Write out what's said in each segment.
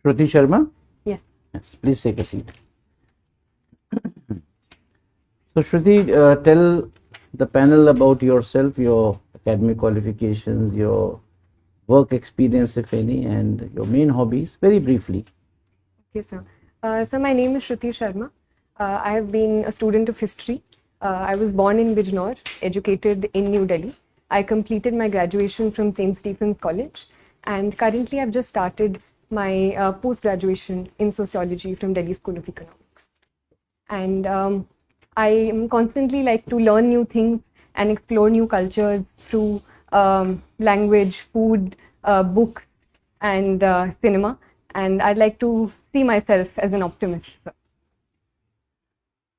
Shruti Sharma? Yes. Yes, please take a seat. So Shruti, tell the panel about yourself, your academic qualifications, your work experience, if any, and your main hobbies, very briefly. Okay, sir. So my name is Shruti Sharma. I have been a student of history. I was born in Bijnor, educated in New Delhi. I completed my graduation from St. Stephen's College, and currently I've just started my post-graduation in sociology from Delhi School of Economics. And I am constantly like to learn new things and explore new cultures through language, food, books, and cinema. And I'd like to see myself as an optimist.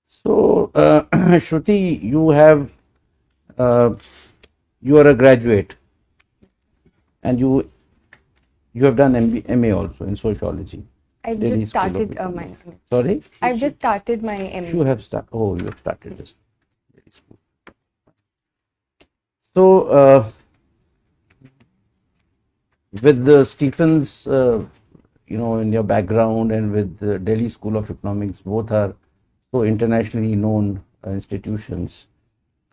So, Shruti, you are a graduate, and you have done MA also in sociology. I've Delhi just School of started my Economics. MA. Sorry? I've just started my MA. You have started. Oh, you have started this. Delhi School. So, with the Stephens, in your background, and with the Delhi School of Economics, both are so internationally known institutions.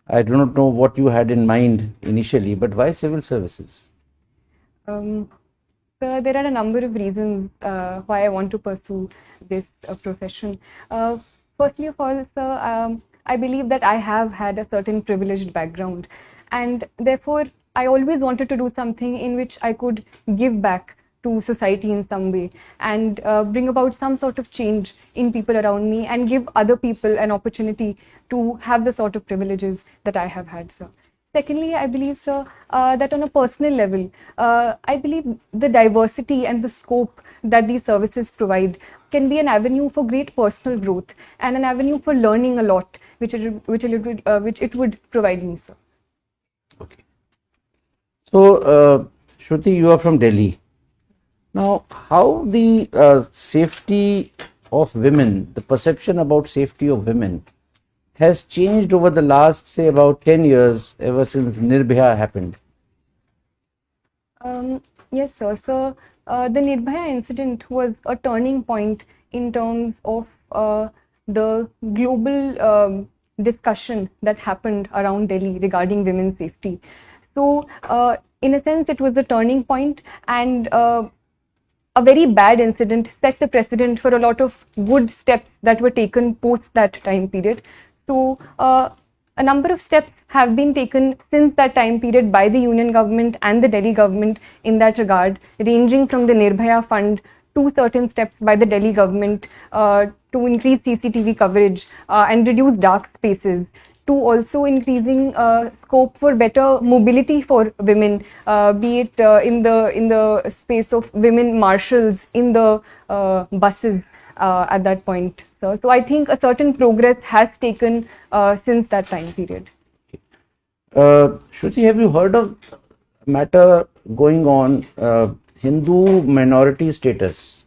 I do not know what you had in mind initially, but why civil services? So there are a number of reasons why I want to pursue this profession. Firstly of all, sir, I believe that I have had a certain privileged background, and therefore I always wanted to do something in which I could give back to society in some way and bring about some sort of change in people around me and give other people an opportunity to have the sort of privileges that I have had, sir. Secondly, I believe, sir, that on a personal level, I believe the diversity and the scope that these services provide can be an avenue for great personal growth and an avenue for learning a lot, which it would provide me, sir. Okay. So, Shruti, you are from Delhi. Now, how the safety of women, the perception about safety of women, has changed over the last, say, about 10 years, ever since Nirbhaya happened? Yes, sir. So, the Nirbhaya incident was a turning point in terms of the global discussion that happened around Delhi regarding women's safety. So, in a sense, it was a turning point, and a very bad incident set the precedent for a lot of good steps that were taken post that time period. So, a number of steps have been taken since that time period by the union government and the Delhi government in that regard, ranging from the Nirbhaya Fund to certain steps by the Delhi government to increase CCTV coverage and reduce dark spaces, to also increasing scope for better mobility for women, be it in the space of women marshals in the buses at that point. So I think a certain progress has taken since that time period. Shruti, have you heard of a matter going on, Hindu minority status?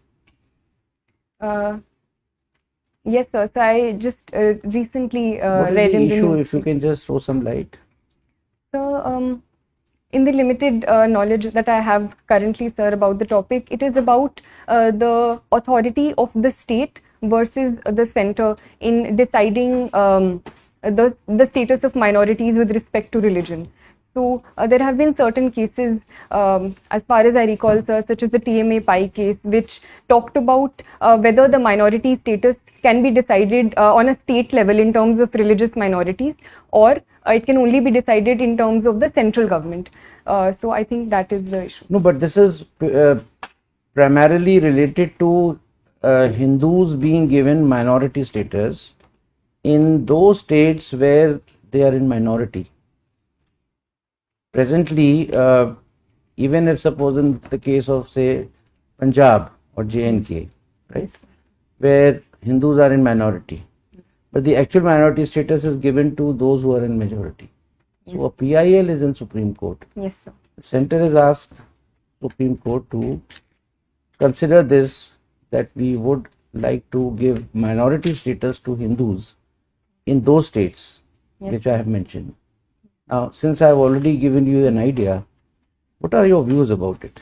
Yes, sir. So I just recently What is read the in the issue, news. if you can just throw some light? So, in the limited knowledge that I have currently, sir, about the topic, it is about the authority of the state versus the center in deciding the status of minorities with respect to religion. So there have been certain cases, as far as I recall, sir, such as the TMA Pi case, which talked about whether the minority status can be decided on a state level in terms of religious minorities, or it can only be decided in terms of the central government. So I think that is the issue. No, but this is primarily related to Hindus being given minority status in those states where they are in minority. Presently, even if suppose in the case of, say, Punjab or JNK, right, Yes. where Hindus are in minority, but the actual minority status is given to those who are in majority. So a PIL is in Supreme Court. Yes, sir. The center has asked Supreme Court to consider this, that we would like to give minority status to Hindus in those states which I have mentioned. Now, since I have already given you an idea, what are your views about it?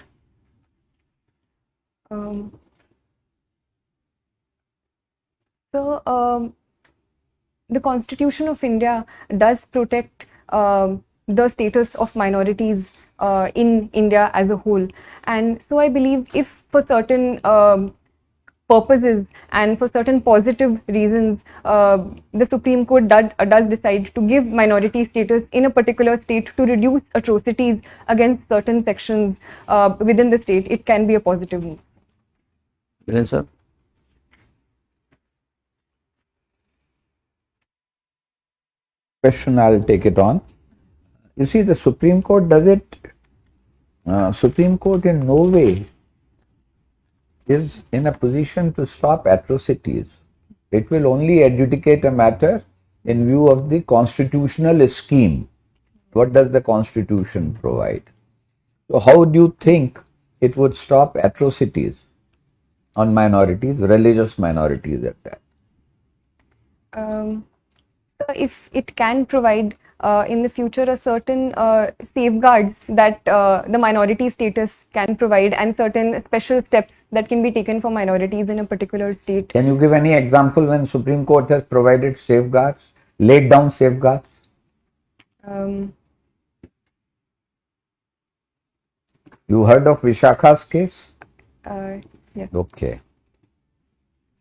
So, the Constitution of India does protect the status of minorities in India as a whole. And so I believe if for certain purposes and for certain positive reasons, the Supreme Court does decide to give minority status in a particular state to reduce atrocities against certain sections within the state, it can be a positive move. Viren sir? Question, I'll take it on. You see, the Supreme Court does it. Supreme Court in no way is in a position to stop atrocities. It will only adjudicate a matter in view of the constitutional scheme. What does the Constitution provide? So, how do you think it would stop atrocities on minorities, religious minorities at that? So if it can provide in the future a certain safeguards that the minority status can provide and certain special steps that can be taken for minorities in a particular state. Can you give any example when Supreme Court has provided safeguards, laid down safeguards? You heard of Vishakha's case? Yes. Okay.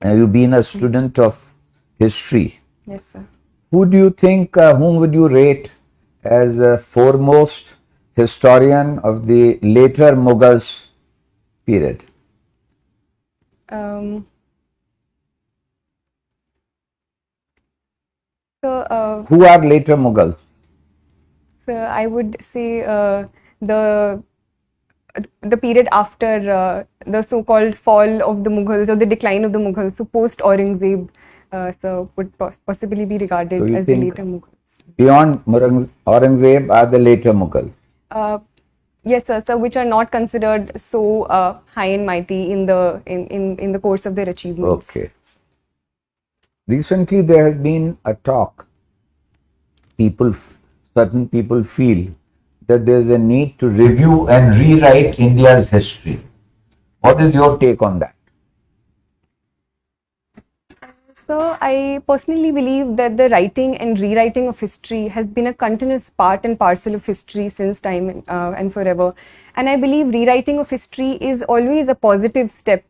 You've been a student of history. Yes, sir. Who do you think, whom would you rate as a foremost historian of the later Mughals period? So Who are later Mughals? I would say the period after the so-called fall of the Mughals or the decline of the Mughals, so post Aurangzeb, so would possibly be regarded So you as the think later Mughals. beyond Aurangzeb are the later Mughals? Yes, sir. So which are not considered so high and mighty in the course of their achievements. Okay. Recently, there has been a talk. Certain people feel that there is a need to review and rewrite India's history. What is your take on that? So I personally believe that the writing and rewriting of history has been a continuous part and parcel of history since time and forever. And I believe rewriting of history is always a positive step.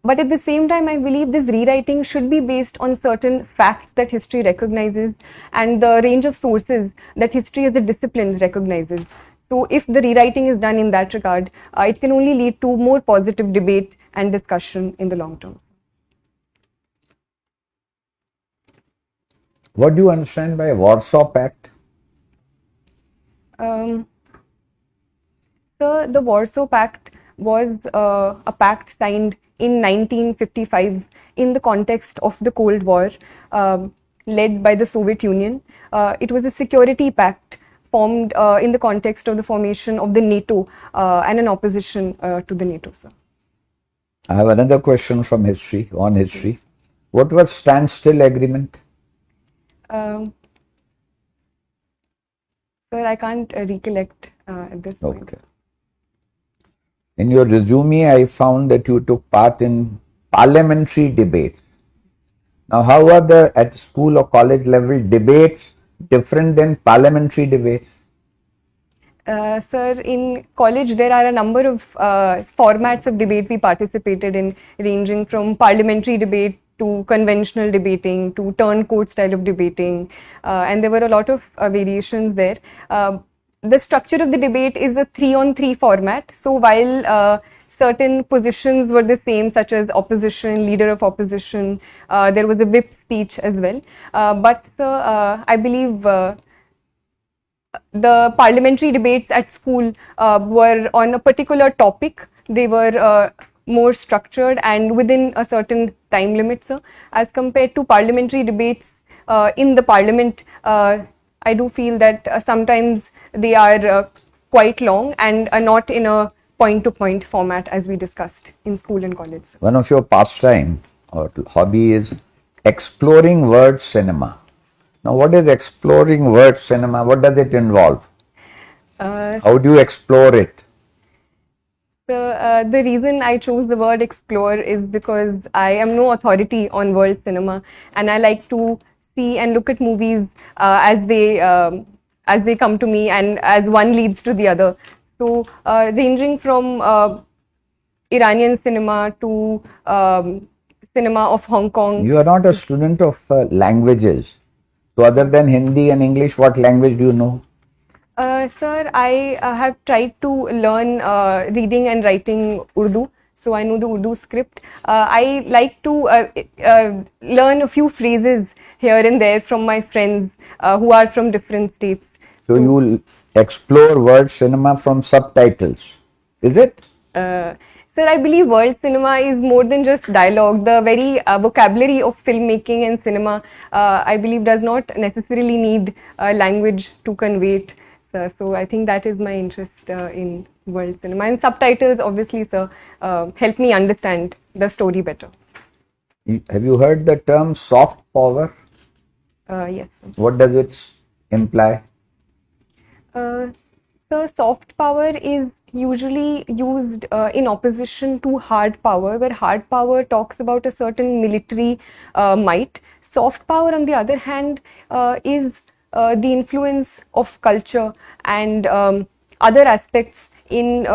But at the same time, I believe this rewriting should be based on certain facts that history recognizes and the range of sources that history as a discipline recognizes. So if the rewriting is done in that regard, it can only lead to more positive debate and discussion in the long term. What do you understand by Warsaw Pact? So the Warsaw Pact was a pact signed in 1955 in the context of the Cold War, led by the Soviet Union. It was a security pact formed in the context of the formation of the NATO and an opposition to the NATO, sir. I have another question from history, on history. What was standstill agreement? Sir, I can't recollect at this point. Okay. In your resume, I found that you took part in parliamentary debates. Now, how are the at school or college level debates different than parliamentary debates? Sir, in college there are a number of formats of debate we participated in, ranging from parliamentary debate to conventional debating to turncoat style of debating, and there were a lot of variations there. The structure of the debate is a 3-on-3 format. So while certain positions were the same, such as opposition, leader of opposition, there was a whip speech as well. But I believe the parliamentary debates at school were on a particular topic. They were more structured and within a certain time limit, sir. As compared to parliamentary debates in the parliament, I do feel that sometimes they are quite long and are not in a point-to-point format as we discussed in school and college. One of your pastime or hobby is exploring word cinema. Now, what is exploring word cinema? What does it involve? How do you explore it? So the reason I chose the word explore is because I am no authority on world cinema, and I like to see and look at movies as they come to me, and as one leads to the other. So ranging from Iranian cinema to cinema of Hong Kong. You are not a student of languages. So other than Hindi and English, what language do you know? Sir, I have tried to learn reading and writing Urdu, so I know the Urdu script. I like to learn a few phrases here and there from my friends who are from different states. So you will explore world cinema from subtitles, is it? Sir, I believe world cinema is more than just dialogue. The very vocabulary of filmmaking and cinema, I believe, does not necessarily need language to convey it. Sir. So I think that is my interest in world cinema. And subtitles, obviously, sir, help me understand the story better. Have you heard the term soft power? Yes, sir. What does it imply? So soft power is usually used in opposition to hard power, where hard power talks about a certain military might. Soft power, on the other hand, is the influence of culture and other aspects in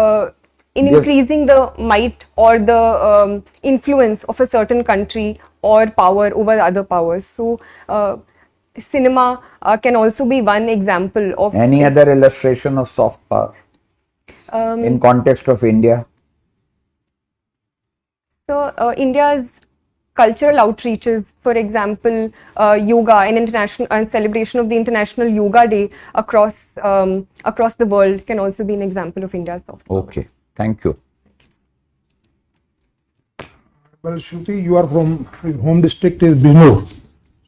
increasing the might or the influence of a certain country or power over other powers. So cinema can also be one example of Any other illustration of soft power in context of India? So India's cultural outreaches, for example, yoga and international celebration of the International Yoga Day across the world can also be an example of India's soft power. Okay, thank you. Well, Shruti, you are from your home district is Bijnor.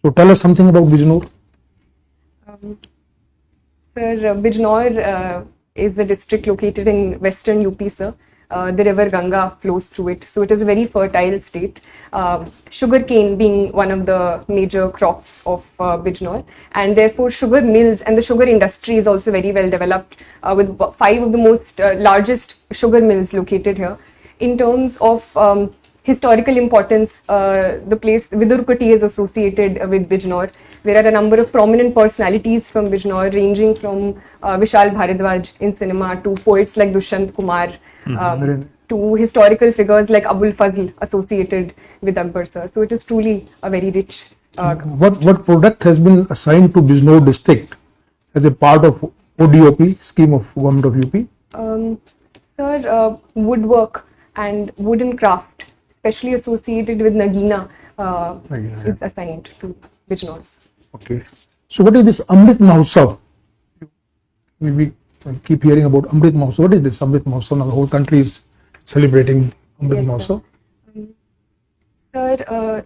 So tell us something about Bijnor. Sir, Bijnor is a district located in western UP, sir. The river Ganga flows through it, so it is a very fertile state. Sugarcane being one of the major crops of Bijnor, and therefore sugar mills and the sugar industry is also very well developed, with 5 of the most largest sugar mills located here. In terms of historical importance, the place Vidurkoti is associated with Bijnor. There are a number of prominent personalities from Bijnor, ranging from Vishal Bharadwaj in cinema to poets like Dushyant Kumar, to historical figures like Abul Fazl associated with Akbar, sir. So it is truly a very rich. What product has been assigned to Bijnor district as a part of ODOP scheme of government of UP? Sir, woodwork and wooden craft, especially associated with Nagina, is assigned to Bijnors. Okay. So what is this Amrit Mahotsav? We keep hearing about Amrit Mahotsav. What is this Amrit Mahotsav? Now the whole country is celebrating Amrit Mahotsav. Sir,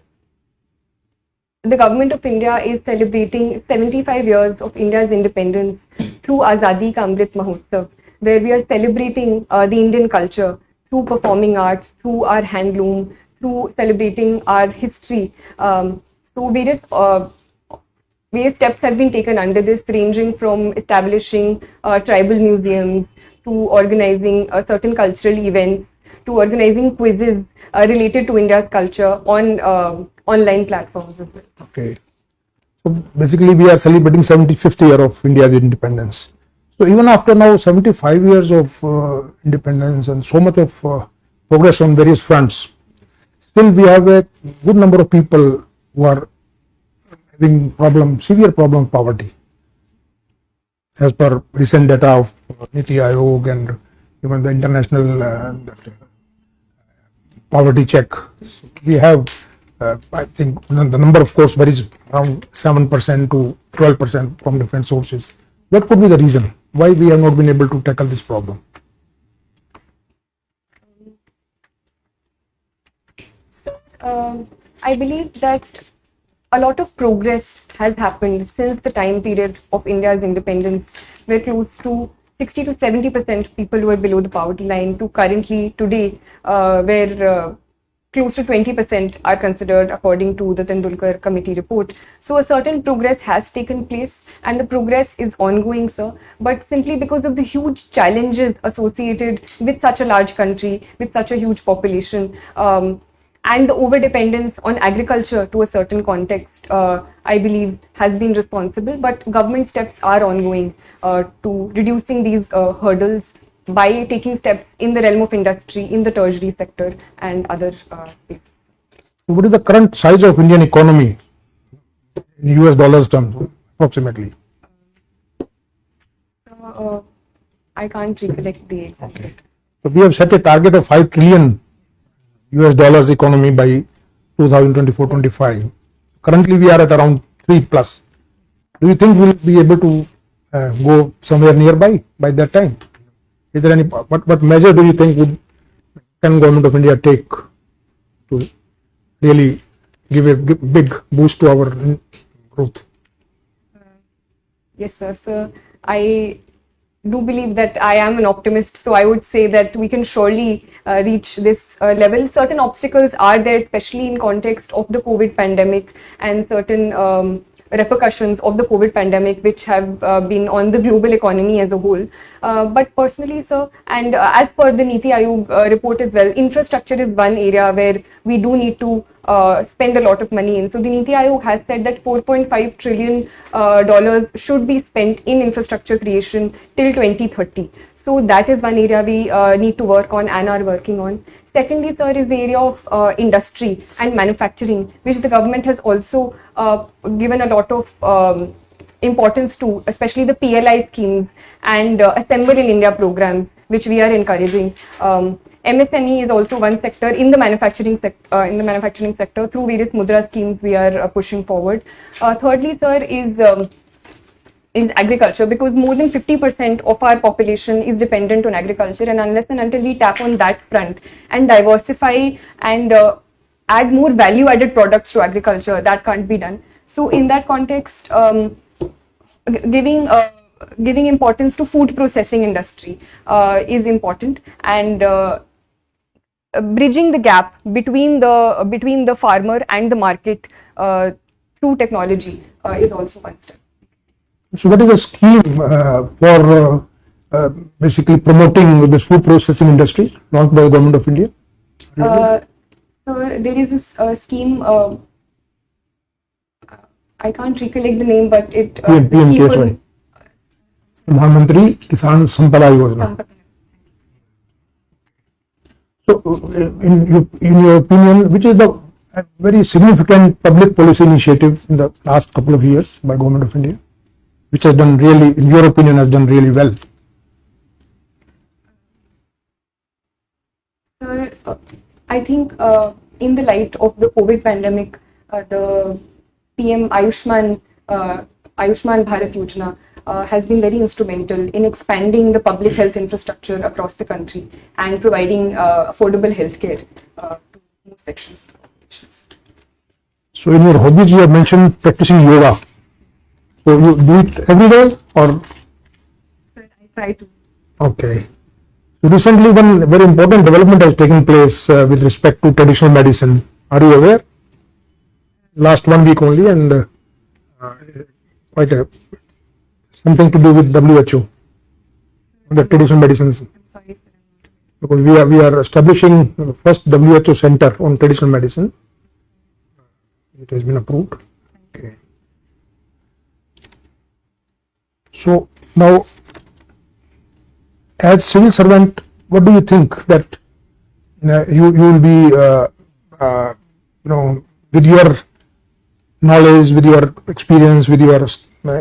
the government of India is celebrating 75 years of India's independence through Azadi Ka Amrit Mahotsav, where we are celebrating the Indian culture through performing arts, through our handloom, through celebrating our history. So various steps have been taken under this, ranging from establishing tribal museums to organizing certain cultural events to organizing quizzes related to India's culture on online platforms as well. Okay. So basically we are celebrating 75th year of India's independence. So even after now 75 years of independence and so much of progress on various fronts, still we have a good number of people who are having severe problem of poverty. As per recent data of Niti Aayog and even the international poverty check, we have, I think the number of course varies around 7% to 12% from different sources. What could be the reason why we have not been able to tackle this problem? So, I believe that a lot of progress has happened since the time period of India's independence, where close to 60 to 70% people were below the poverty line, to currently today, where close to 20% are considered according to the Tendulkar committee report. So a certain progress has taken place and the progress is ongoing, sir. But simply because of the huge challenges associated with such a large country, with such a huge population, and the over-dependence on agriculture to a certain context, I believe has been responsible. But government steps are ongoing to reducing these hurdles by taking steps in the realm of industry, in the tertiary sector and other spaces. What is the current size of Indian economy in US dollars terms, approximately? I can't recollect the exact. Okay. So we have set a target of 5 trillion US dollars economy by 2024-25. Currently we are at around 3 plus. Do you think we'll be able to go somewhere nearby by that time? Is there any, what measure do you think can Government of India take to really give a big boost to our growth? Yes, sir. So I do believe that I am an optimist. So I would say that we can surely reach this level. Certain obstacles are there, especially in context of the COVID pandemic and certain repercussions of the COVID pandemic, which have been on the global economy as a whole. But personally, sir, and as per the Niti Aayog report as well, infrastructure is one area where we do need to spend a lot of money in. So the Niti Aayog has said that $4.5 trillion should be spent in infrastructure creation till 2030. So that is one area we need to work on and are working on. Secondly, sir, is the area of industry and manufacturing, which the government has also given a lot of importance to, especially the PLI schemes and Assemble in India programs, which we are encouraging. MSME is also one sector in the manufacturing sector. Through various Mudra schemes, we are pushing forward. Thirdly, sir, is agriculture, because more than 50% of our population is dependent on agriculture, and unless and until we tap on that front and diversify and add more value-added products to agriculture, that can't be done. So in that context, giving importance to food processing industry is important, and bridging the gap between the farmer and the market through technology is also one step. So what is the scheme for basically promoting this food processing industry launched by the Government of India? So there is this scheme, I can't recollect the name, but it PM Pradhan Mantri Kisan Sampada Yojana. So in your opinion, which is the very significant public policy initiative in the last couple of years by Government of India, which has done really, in your opinion, has done really well? Sir, I think in the light of the COVID pandemic, the PM Ayushman Bharat Yojana has been very instrumental in expanding the public health infrastructure across the country and providing affordable healthcare to most sections of the population. So in your hobbies, you have mentioned practicing yoga. So you do it every day, or? I try to. Okay. So recently, one very important development has taken place with respect to traditional medicine. Are you aware? Last 1 week only, and quite something to do with WHO, the traditional medicines. I'm sorry, sir. Because we are establishing the first WHO center on traditional medicine. It has been approved. Okay. So now, as civil servant, what do you think that you will be, with your knowledge, with your experience, with your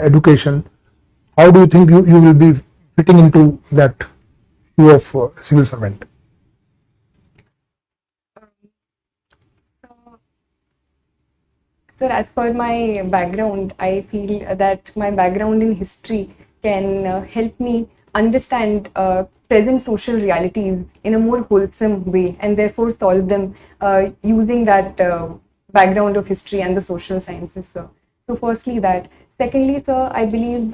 education, how do you think you will be fitting into that view of civil servant? Sir, as per my background, I feel that my background in history can help me understand present social realities in a more wholesome way, and therefore solve them using that background of history and the social sciences, sir. So firstly that. Secondly, sir, I believe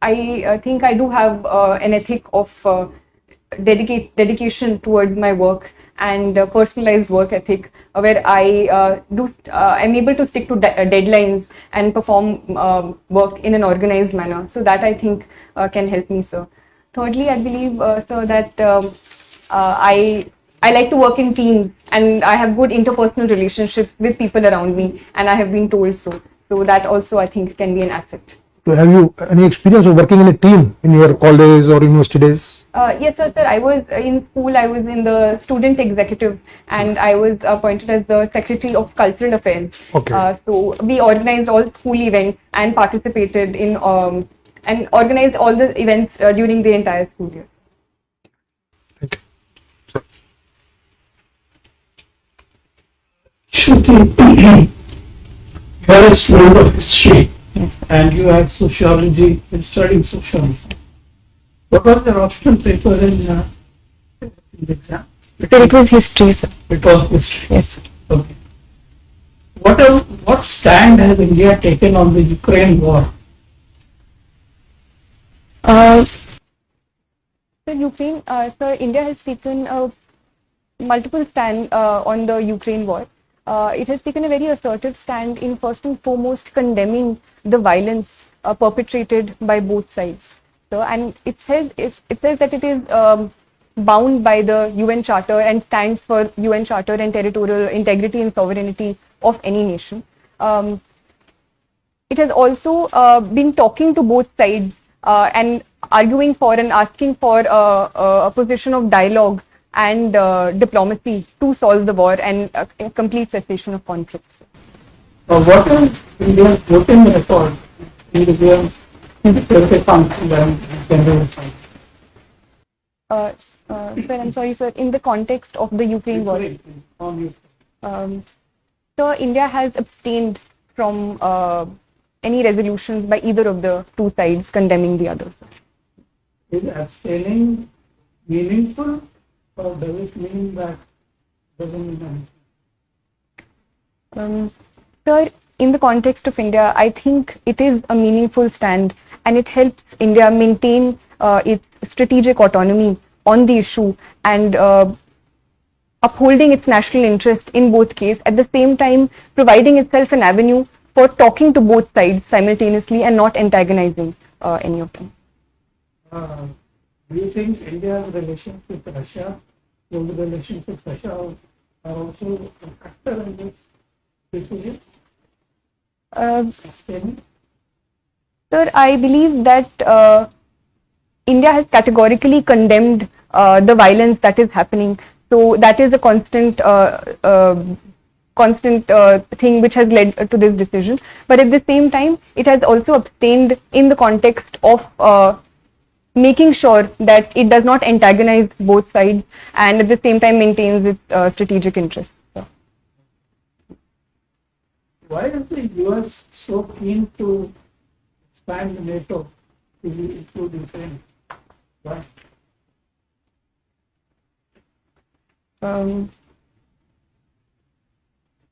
I think I do have an ethic of dedication towards my work, and personalized work ethic, where I'm able to stick to deadlines and perform work in an organized manner. So that I think can help me, sir. Thirdly, I believe, sir, that I like to work in teams, and I have good interpersonal relationships with people around me, and I have been told so. So that also I think can be an asset. So have you any experience of working in a team in your college or university days? Yes, sir. I was in school. I was in the student executive, and I was appointed as the secretary of cultural affairs. Okay. So we organized all school events and participated in and organized all the events during the entire school year. Thank you. Shruti, you are a student of history Yes, sir. and you have sociology, you're studying sociology. What was your optional paper in the exam? It was history, sir. It was history. Yes, sir. Okay. What stand has India taken on the Ukraine war? Sir, India has taken a multiple stand on the Ukraine war. It has taken a very assertive stand in first and foremost condemning the violence perpetrated by both sides. So, and it says that it is bound by the UN Charter and stands for UN Charter and territorial integrity and sovereignty of any nation. It has also been talking to both sides and arguing for and asking for a position of dialogue and diplomacy to solve the war and a complete cessation of conflicts. What is India's voting record in the UN Security Council and General Assembly? Sir, I'm sorry, sir. In the context of the Ukraine war, On Ukraine. so India has abstained from any resolutions by either of the two sides condemning the other. Sir. Is abstaining meaningful, or does it mean that doesn't mean anything? Sir, in the context of India, I think it is a meaningful stand, and it helps India maintain its strategic autonomy on the issue and upholding its national interest in both cases, at the same time providing itself an avenue for talking to both sides simultaneously and not antagonizing any of them. Do you think India's relations with Russia, global relations with Russia, are also a factor in this decision? Abstaining? Sir, I believe that India has categorically condemned the violence that is happening. So that is a constant thing which has led to this decision. But at the same time, it has also abstained in the context of making sure that it does not antagonize both sides and at the same time maintains its strategic interests. So. Why is the US so keen to expand NATO to include Ukraine? Why?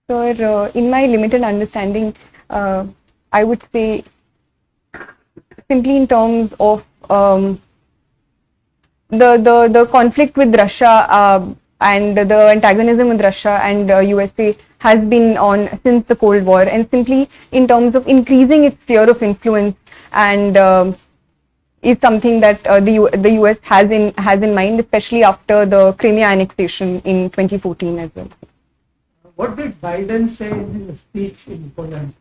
So, in my limited understanding, I would say simply in terms of the conflict with Russia and the antagonism with Russia and USA has been on since the Cold War, and simply in terms of increasing its sphere of influence and is something that the US has in mind, especially after the Crimea annexation in 2014 as well. What did Biden say in his speech in Poland?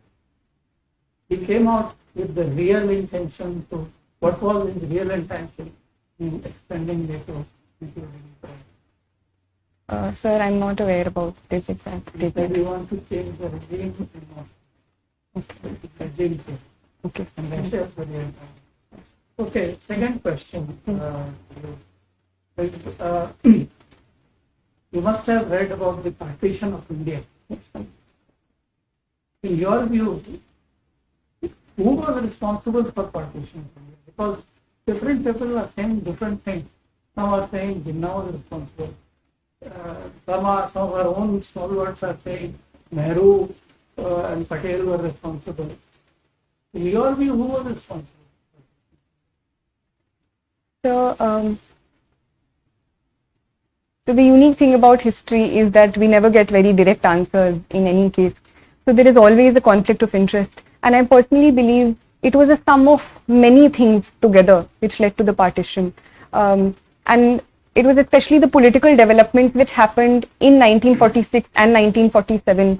He came out with the real intention to, what was his real intention in extending NATO, including Ukraine? Sir, I'm not aware about this exact He said statement. we want to change the regime in Moscow. Regime change. Okay. And Russia is the real time. Okay, second question. You must have read about the partition of India. In your view, who was responsible for partition of India? Because different people are saying different things. Some are saying Jinnah was responsible. Some of our own stalwarts are saying Nehru and Patel were responsible. In your view, who was responsible? So, So the unique thing about history is that we never get very direct answers in any case. So there is always a conflict of interest. And I personally believe it was a sum of many things together which led to the partition. And it was especially the political developments which happened in 1946 and 1947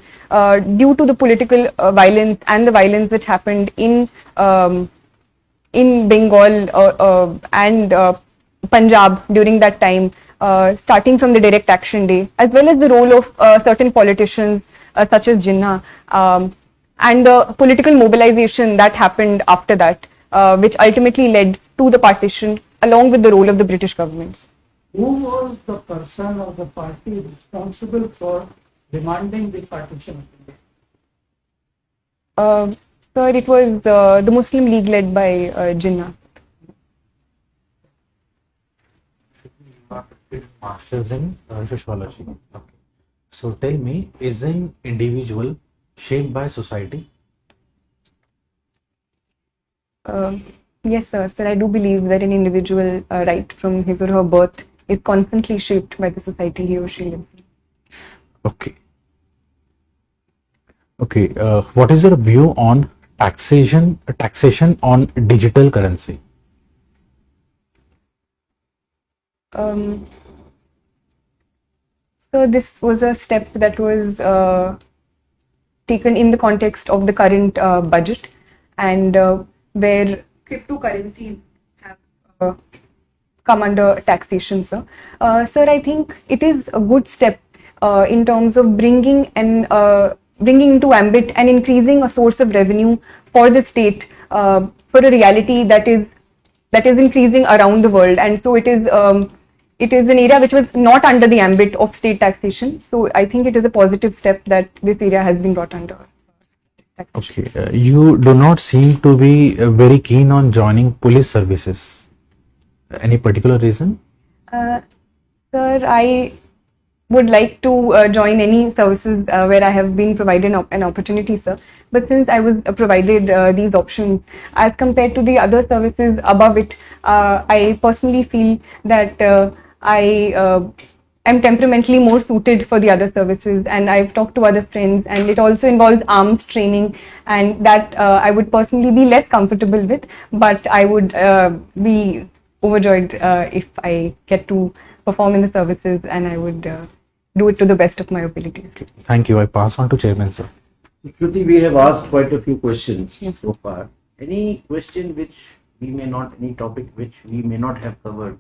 due to the political violence and the violence which happened in Bengal and Punjab during that time, starting from the Direct Action Day, as well as the role of certain politicians such as Jinnah, and the political mobilization that happened after that, which ultimately led to the partition, along with the role of the British governments. Who was the person or the party responsible for demanding the partition of India? Sir, it was the Muslim League led by Jinnah. Masters in sociology. Okay. So tell me, is an individual shaped by society? Yes, sir. Sir, I do believe that an individual, right from his or her birth, is constantly shaped by the society he or she lives in. Okay. Okay. What is your view on taxation on digital currency? So this was a step that was taken in the context of the current budget, and where cryptocurrencies have come under taxation, sir. Sir, I think it is a good step in terms of bringing into ambit and increasing a source of revenue for the state for a reality that is increasing around the world, and so it is an area which was not under the ambit of state taxation. So I think it is a positive step that this area has been brought under taxation. Okay. You do not seem to be very keen on joining police services. Any particular reason? Sir, I would like to join any services where I have been provided an opportunity, sir. But since I was provided these options, as compared to the other services above it, I personally feel that I am temperamentally more suited for the other services, and I've talked to other friends, and it also involves arms training, and that I would personally be less comfortable with, but I would be overjoyed if I get to perform in the services, and I would do it to the best of my abilities. Thank you. I pass on to Chairman, sir. Shruti, we have asked quite a few questions Yes, so far. Any question which we may not, any topic which we may not have covered,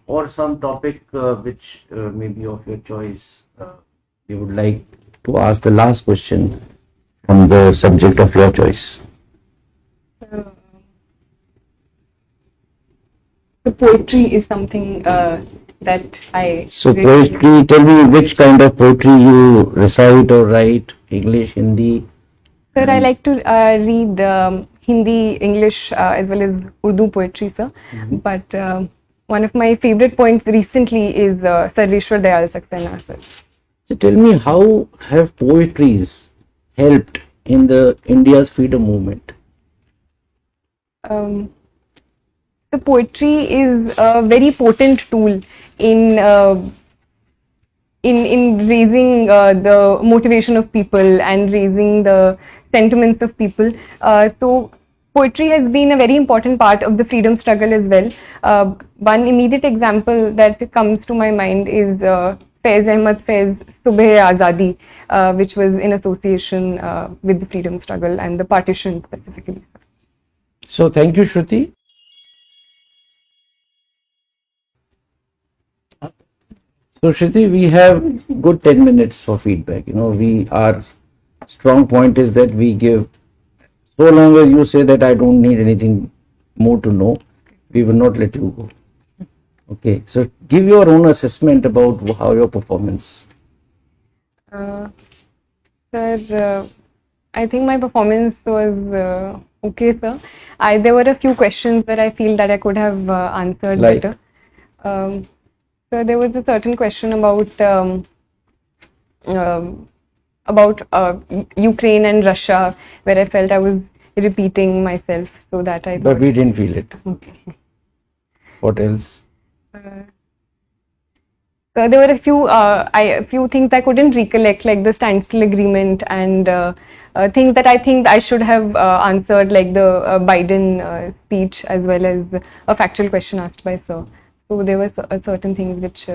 or some topic which may be of your choice, you would like to ask the last question from the subject of your choice? The poetry is something that I. So really- poetry, tell me which kind of poetry you recite or write, English, Hindi? Sir, I like to read Hindi, English, as well as Urdu poetry, sir. But one of my favorite points recently is Sarveshwar Dayal Saxena, sir. So tell me, how have poetries helped in the India's freedom movement? The poetry is a very potent tool in raising the motivation of people and raising the sentiments of people. So poetry has been a very important part of the freedom struggle as well. One immediate example that comes to my mind is Faiz Ahmad Faiz Subh Azadi, which was in association with the freedom struggle and the partition specifically. So thank you, Shruti. So Shruti, we have good 10 minutes for feedback. You know, our strong point is that we give, so long as you say that I don't need anything more to know, we will not let you go. Okay, so give your own assessment about how your performance. Sir, I think my performance was okay, sir. There were a few questions that I feel that I could have answered Like? better. So there was a certain question about Ukraine and Russia, where I felt I was repeating myself, so that I But thought, we didn't feel it. okay. What else? So there were a few things I couldn't recollect, like the standstill agreement and things that I think I should have answered, like the Biden speech, as well as a factual question asked by Sir. So there were certain things which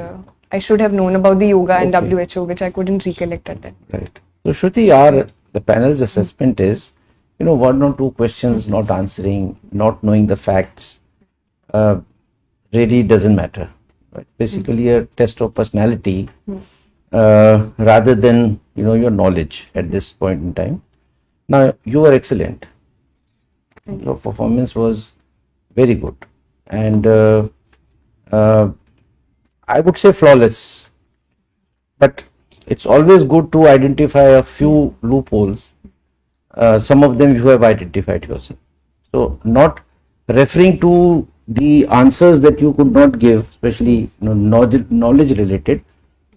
I should have known about the yoga and Okay. WHO, which I couldn't recollect at that. Right. So Shruti, the panel's assessment is, one or two questions not answering, not knowing the facts, really doesn't matter. Right? Basically, a test of personality rather than your knowledge at this point in time. Now you were excellent. Your performance was very good, and I would say flawless. But it's always good to identify a few loopholes. Some of them you have identified yourself. So not referring to the answers that you could not give, especially knowledge related,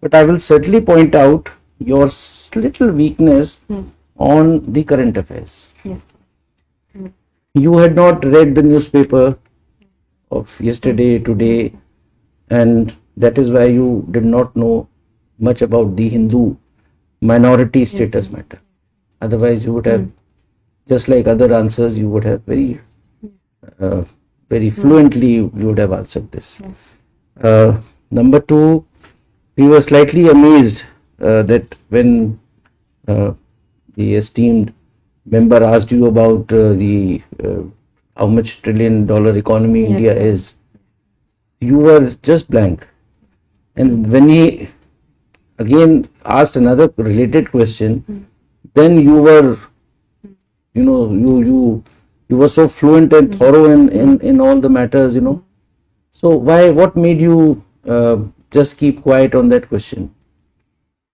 but I will certainly point out your little weakness on the current affairs. Yes. You had not read the newspaper of yesterday, today, and that is why you did not know much about the Hindu minority status matter. Otherwise, you would have, just like other answers, you would have very fluently, you would have answered this. Yes. Number two, we were slightly amazed that when the esteemed member asked you about the how much $1 trillion economy Yes. India is, you were just blank. And when he again asked another related question, then you were, you were so fluent and thorough in all the matters, So what made you just keep quiet on that question?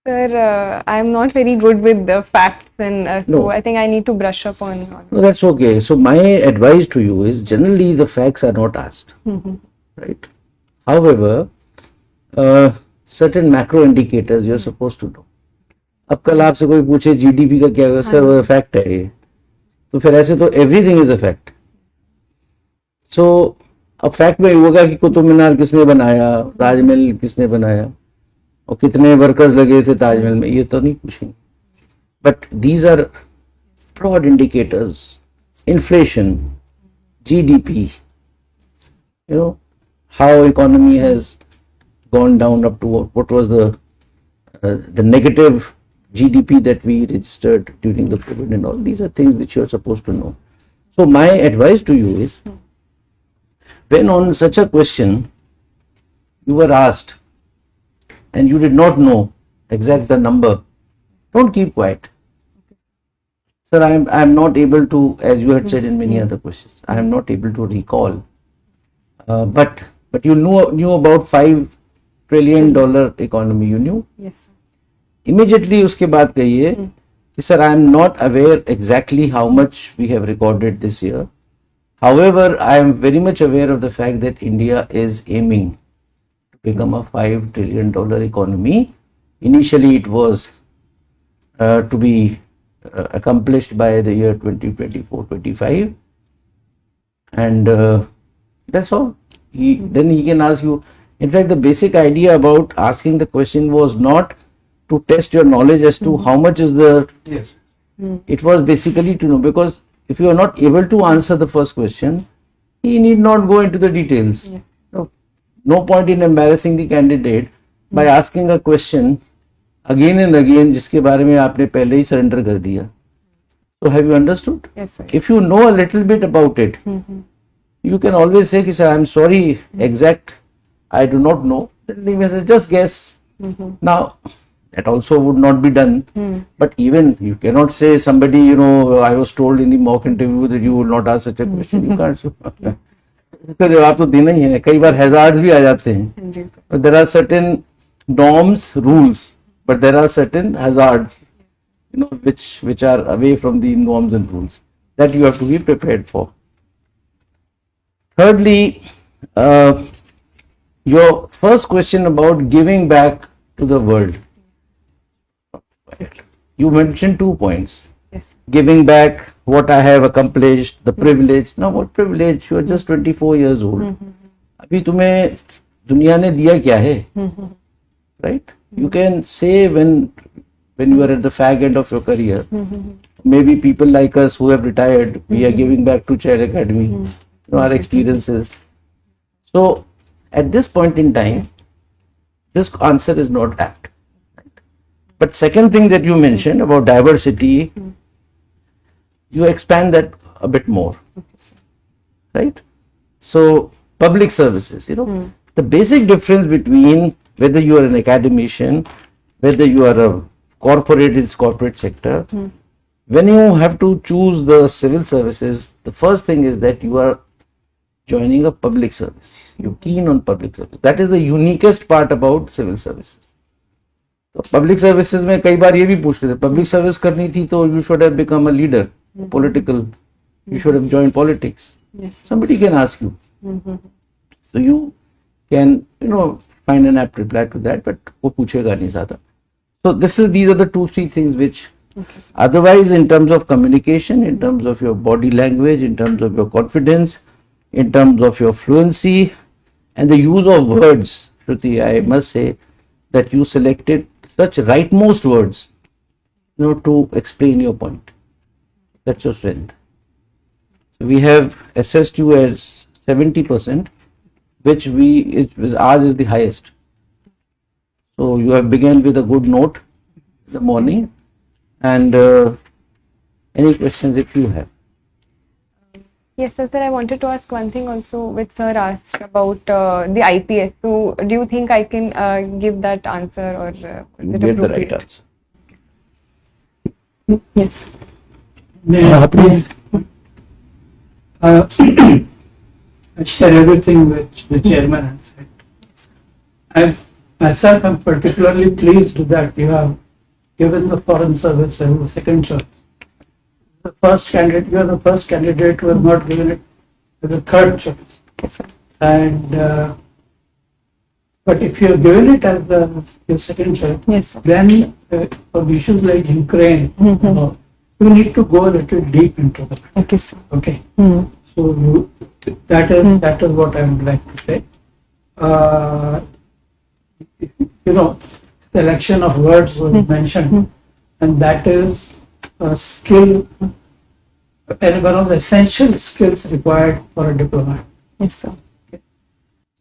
Sir, I'm not very good with the facts, and so No. I think I need to brush up on. No, that's okay. So my advice to you is generally the facts are not asked, right? However, certain macro indicators you're supposed to know. अब कल आपसे कोई पूछे GDP का क्या है, sir वो fact है ये, तो फिर ऐसे तो एवरीथिंग इज अ फैक्ट. सो अब फैक्ट में होगा कि कुतुब मीनार किसने बनाया, ताजमहल किसने बनाया और कितने वर्कर्स लगे थे ताजमहल में, ये तो नहीं पूछेंगे. But these are broad indicators, inflation, GDP, how economy has gone down up to what was the negative GDP that we registered during the COVID and all. These are things which you are supposed to know. So my advice to you is, when on such a question you were asked and you did not know exact the number, don't keep quiet. Sir, I am not able to, as you had said in many other questions, I am not able to recall. But you knew about $5 trillion economy. You knew. Yes. Immediately उसके बाद कहिए कि sir, I am not aware exactly how much we have recorded this year. However, I am very much aware of the fact that India is aiming to become a $5 trillion economy. Initially, it was to be accomplished by the year 2024-25, and that's all. Then he can ask you. In fact, the basic idea about asking the question was not to test your knowledge as to how much is the. Yes. It was basically to know, because if you are not able to answer the first question, he need not go into the details. No point in embarrassing the candidate by asking a question again and again जिसके बारे में आपने पहले ही surrender कर दिया. So have you understood? Yes, sir. If you know a little bit about it, you can always say कि sir, I am sorry, exact, I do not know. Then he may say, just guess. Now, that also would not be done. But even you cannot say somebody, I was told in the mock interview that you will not ask such a question. You can't. उसका जवाब तो देना ही है. कई बार hazards भी आ जाते हैं. Yes, sir. But there are certain norms, rules, but there are certain hazards, which are away from the norms and rules that you have to be prepared for. Thirdly, your first question about giving back to the world. You mentioned 2 points. Yes. Giving back what I have accomplished, the privilege. Now, what privilege? You are just 24 years old. अभी तुम्हें दुनिया ने दिया क्या है? right? You can say when you are at the fag end of your career, maybe people like us who have retired, we are giving back to Chair Academy, our experiences. So at this point in time, this answer is not apt. But second thing that you mentioned about diversity, you expand that a bit more, right? So public services, the basic difference between whether you are an academician, whether you are a corporate in corporate sector, when you have to choose the civil services, the first thing is that you are joining a public service. You're keen on public service. That is the uniquest part about civil services. तो public services में कई बार ये भी पूछते थे, public service करनी थी तो you should have become a leader, political, you should have joined politics. Yes. Somebody can ask you. So you can, find an apt reply to that, but वो पूछेगा नहीं ज़्यादा. So these are the 2-3 things which otherwise in terms of communication, in terms of your body language, in terms of your confidence, in terms of your fluency and the use of words, Shruti, I must say that you selected such rightmost words, to explain your point. That's your strength. So we have assessed you as 70%, which ours is the highest. So you have begun with a good note in the morning, and any questions if you have. Yes, sir. I wanted to ask one thing also, which sir asked about the IPS. So, do you think I can give that answer, or is You it gave the right appropriate? answer. Yes. May I please I share everything which the chairman has said. I myself am particularly pleased that you have given the foreign service as a second choice. You are the first candidate who has not given it as a third choice. Yes, sir. And but if you have given it as your second choice, Yes, sir. then for issues like Ukraine, you need to go a little deep into the matter. Okay, sir. Okay. So that is what I would like to say. Selection of words was mentioned, and that is a skill, and one of the essential skills required for a diplomat. Yes, sir.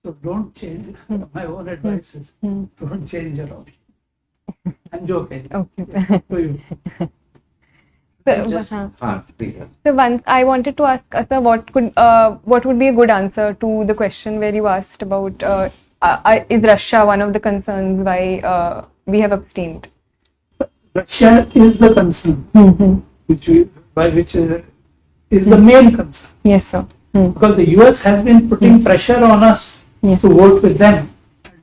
So don't change. My own advice is don't change your option. I'm joking. Okay. To you. So once I wanted to ask sir, what would be a good answer to the question where you asked about is Russia one of the concerns why we have abstained? Russia is the concern, which is the main concern. Yes, sir. Because the US has been putting pressure on us Yes. to vote with them.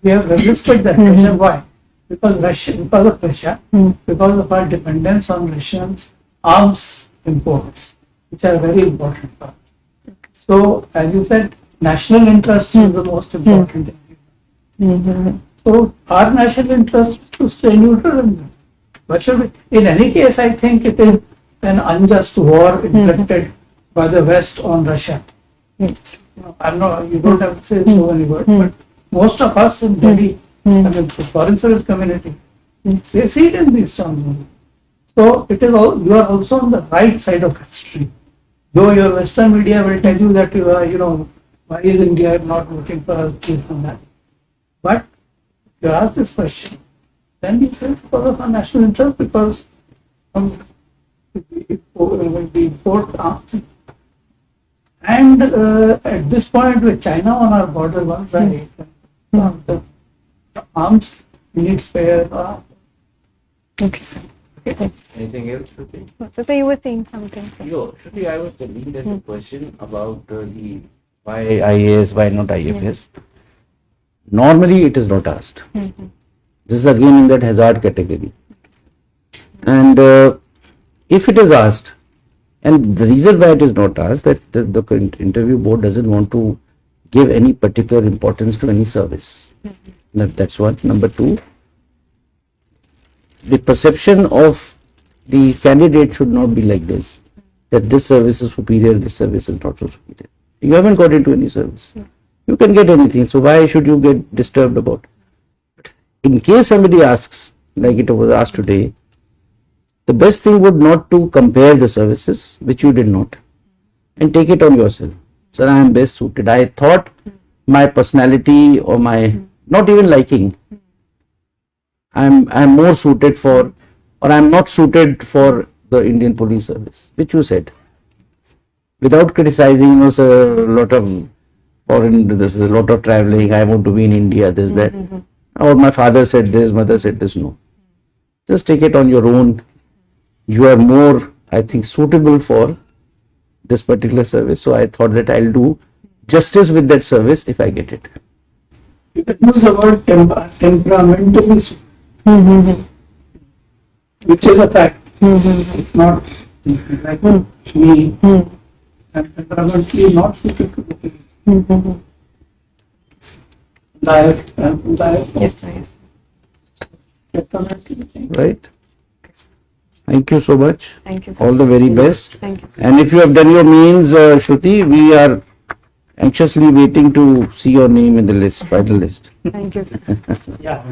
We have resisted that pressure. Why? Because of Russia, because of our dependence on Russians arms imports, which are very important for us. So, as you said, national interest is the most important thing. So, our national interest is to stay neutral in this. What should we? In any case, I think it is an unjust war inflicted by the West on Russia. Yes. I'm not. You don't have to say so many words, but most of us in Delhi, the foreign service community, they see it in these terms only. So it is all. You are also on the right side of history. Though your Western media will tell you that you are, why is India not voting for us, this and that. But if you ask this question, then you say because of our national interest, because we import arms. And at this point, with China on our border, one side, the arms need spare. Okay, sir. Yes. Anything else, Shruti? So you were saying something. Sir. Shruti, I was telling that the question about the why IAS, why not IFS. Normally, it is not asked. This is again in that hazard category. And if it is asked, and the reason why it is not asked, that the interview board doesn't want to give any particular importance to any service. That's one. Number two, the perception of the candidate should not be like this, that this service is superior, this service is not so superior. You haven't got into any service. You can get anything, so why should you get disturbed about it? in case somebody asks, like it was asked today, the best thing would not to compare the services, which you did not, and take it on yourself. Sir, I am best suited. I thought my personality or my not even liking, I'm more suited for, or I'm not suited for the Indian police service, which you said. Without criticizing, sir, a lot of foreign, this is a lot of traveling, I want to be in India, this, that. Or my father said this, mother said this, no. Just take it on your own. You are more, I think, suitable for this particular service. So I thought that I'll do justice with that service if I get it. You can use the word temperamentally, which is a fact. It's not like me. I'm temperamentally not suited to the police. Yes, sir. Yes. Temperamentally. Right? Thank you so much. Thank you, sir. All the very best. Thank you, sir. And if you have done your means, Shruti, we are anxiously waiting to see your name in the list, final list. Thank you, sir. Yeah.